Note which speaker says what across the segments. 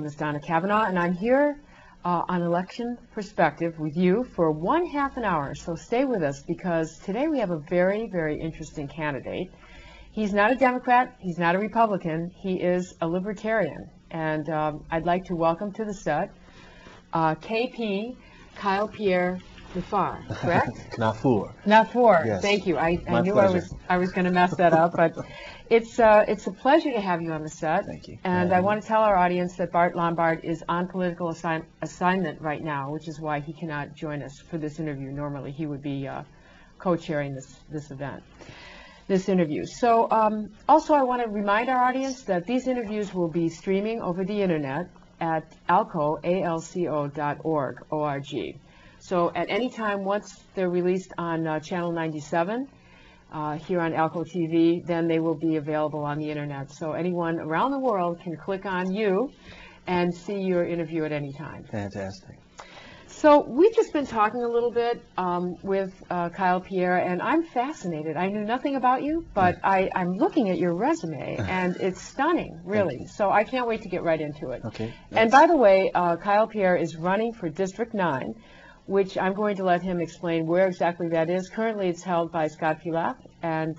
Speaker 1: name is Donna Cavanaugh, and I'm here on Election Perspective with you for 1/2 an hour. So stay with us, because today we have a very, very interesting candidate. He's not a Democrat, he's not a Republican, he is a Libertarian. And I'd like to welcome to the set KP Kyle Pierre Nfr, correct?
Speaker 2: Nfr.
Speaker 1: Yes. Thank you. I knew
Speaker 2: pleasure.
Speaker 1: I was going to mess that up, but it's a pleasure to have you on the set.
Speaker 2: Thank you.
Speaker 1: And I want to tell our audience that Bart Lombard is on political assignment right now, which is why he cannot join us for this interview. Normally he would be co-chairing this interview. So also I want to remind our audience that these interviews will be streaming over the internet at alco.org. So at any time, once they're released on Channel 97 here on ALCO TV, then they will be available on the internet. So anyone around the world can click on you and see your interview at any time.
Speaker 2: Fantastic.
Speaker 1: So we've just been talking a little bit with Kyle Pierre, and I'm fascinated. I knew nothing about you, but I'm looking at your resume, and it's stunning, really. So I can't wait to get right into it.
Speaker 2: Okay.
Speaker 1: And by the way, Kyle Pierre is running for District 9, which I'm going to let him explain where exactly that is. Currently, it's held by Scott Pilaf, and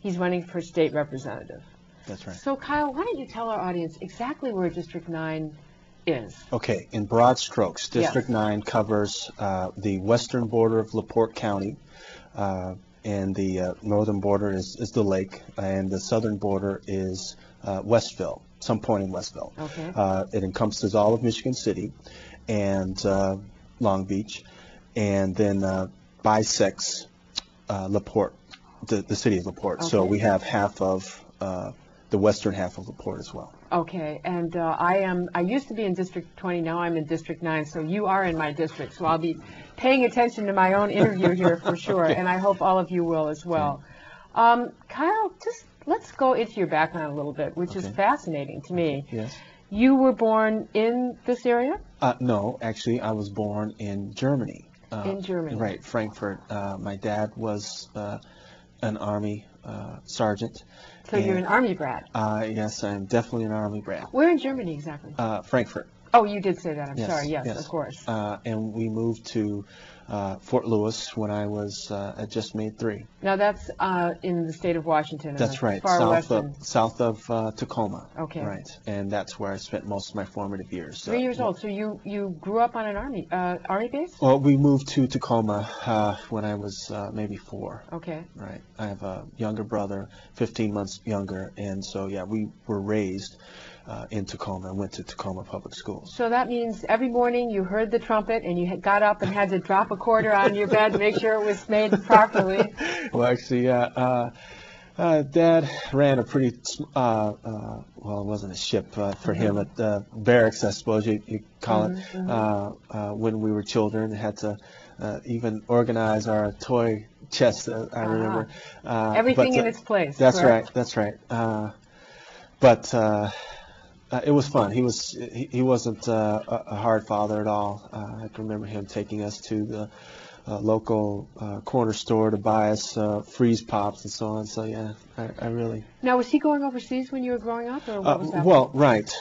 Speaker 1: he's running for state representative.
Speaker 2: That's right.
Speaker 1: So, Kyle, why don't you tell our audience exactly where District 9 is?
Speaker 2: Okay. In broad strokes, District 9 covers the western border of LaPorte County, and the northern border is the lake, and the southern border is Westville, some point in Westville.
Speaker 1: Okay.
Speaker 2: It encompasses all of Michigan City and Long Beach, and then bisects LaPorte, the city of LaPorte.
Speaker 1: Okay.
Speaker 2: So we have half of the western half of LaPorte as well.
Speaker 1: Okay, and I used to be in District 20, now I'm in District 9, so you are in my district, so I'll be paying attention to my own interview here for sure, and I hope all of you will as well. Kyle, just let's go into your background a little bit, which is fascinating to me.
Speaker 2: Yes.
Speaker 1: You were born in this area?
Speaker 2: No, actually, I was born in Germany.
Speaker 1: In Germany.
Speaker 2: Right, Frankfurt. My dad was an Army sergeant.
Speaker 1: So you're an Army brat?
Speaker 2: Yes, I'm definitely an Army brat.
Speaker 1: Where in Germany exactly?
Speaker 2: Frankfurt.
Speaker 1: Oh, you did say that. I'm
Speaker 2: Yes,
Speaker 1: sorry. Yes,
Speaker 2: yes,
Speaker 1: of course.
Speaker 2: And we moved to Fort Lewis when I was I just made 3.
Speaker 1: Now that's in the state of Washington.
Speaker 2: That's right, south of Tacoma.
Speaker 1: Okay.
Speaker 2: Right, and that's where I spent most of my formative years.
Speaker 1: 3 years old. So you grew up on an army base?
Speaker 2: Well, we moved to Tacoma when I was maybe 4.
Speaker 1: Okay.
Speaker 2: Right. I have a younger brother, 15 months younger, and so yeah, we were raised in Tacoma and went to Tacoma Public Schools.
Speaker 1: So that means every morning you heard the trumpet and you got up and had to drop a quarter on your bed to make sure it was made properly.
Speaker 2: Well, actually, Dad ran a pretty, well, it wasn't a ship for him, at barracks, I suppose you'd call it, when we were children. Had to even organize our toy chest, I remember.
Speaker 1: Everything in its place.
Speaker 2: That's
Speaker 1: correct?
Speaker 2: right, that's right. But it was fun. He wasn't a hard father at all. I can remember him taking us to the local corner store to buy us freeze pops and so on. So yeah, I really.
Speaker 1: Now, was he going overseas when you were growing up, or what was happening?
Speaker 2: Well, right.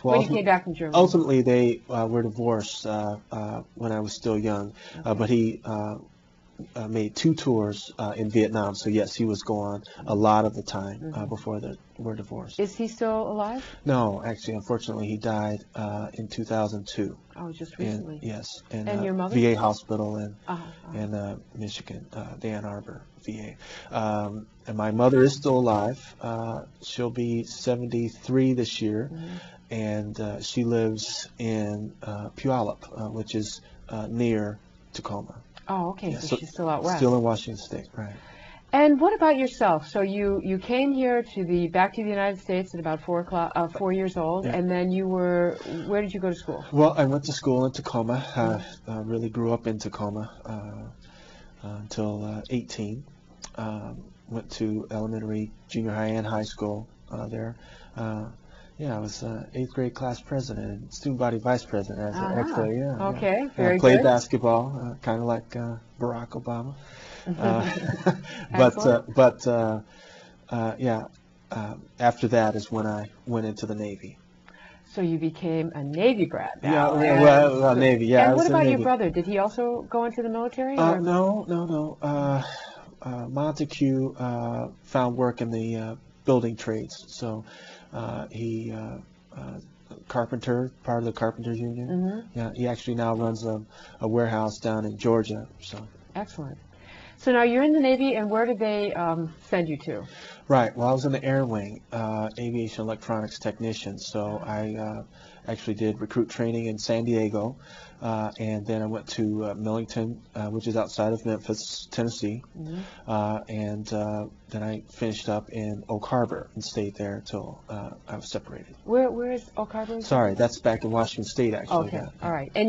Speaker 1: When you came back from Germany.
Speaker 2: Ultimately, they were divorced when I was still young, but he made 2 tours in Vietnam. So yes, he was gone a lot of the time before they were divorced.
Speaker 1: Is he still alive?
Speaker 2: No, actually, unfortunately, he died in 2002.
Speaker 1: Oh, just recently.
Speaker 2: Yes, in
Speaker 1: and your mother?
Speaker 2: VA hospital in Michigan, Ann Arbor, VA. And my mother is still alive. She'll be 73 this year, and she lives in Puyallup, which is near Tacoma.
Speaker 1: Oh, okay.
Speaker 2: Yeah,
Speaker 1: so she's still out west.
Speaker 2: Still in Washington State, right.
Speaker 1: And what about yourself? So you came here back to the United States at about 4 years old, and then where did you go to school?
Speaker 2: Well, I went to school in Tacoma. Really grew up in Tacoma until 18. Went to elementary, junior high, and high school there. Yeah, I was 8th grade class president and student body vice president. Actually, yeah.
Speaker 1: Okay, very
Speaker 2: played
Speaker 1: good.
Speaker 2: basketball, kind of like Barack Obama. After that is when I went into the Navy.
Speaker 1: So you became a Navy brat
Speaker 2: Yeah,
Speaker 1: now.
Speaker 2: well, Navy, yeah. I
Speaker 1: And
Speaker 2: was
Speaker 1: what
Speaker 2: in
Speaker 1: about your
Speaker 2: Navy.
Speaker 1: brother? Did he also go into the military?
Speaker 2: No. Montague found work in the building trades. So he carpenter, part of the carpenters union.
Speaker 1: Mm-hmm.
Speaker 2: Yeah, he actually now runs a warehouse down in Georgia. So
Speaker 1: Excellent. So now you're in the Navy, and where did they send you to?
Speaker 2: right. Well, I was in the Air Wing, aviation electronics technician. So I actually did recruit training in San Diego, and then I went to Millington, which is outside of Memphis, Tennessee, and then I finished up in Oak Harbor and stayed there until I was separated.
Speaker 1: Where is Oak Harbor?
Speaker 2: Sorry, that's back in Washington State, actually.
Speaker 1: Okay,
Speaker 2: Yeah.
Speaker 1: all right. And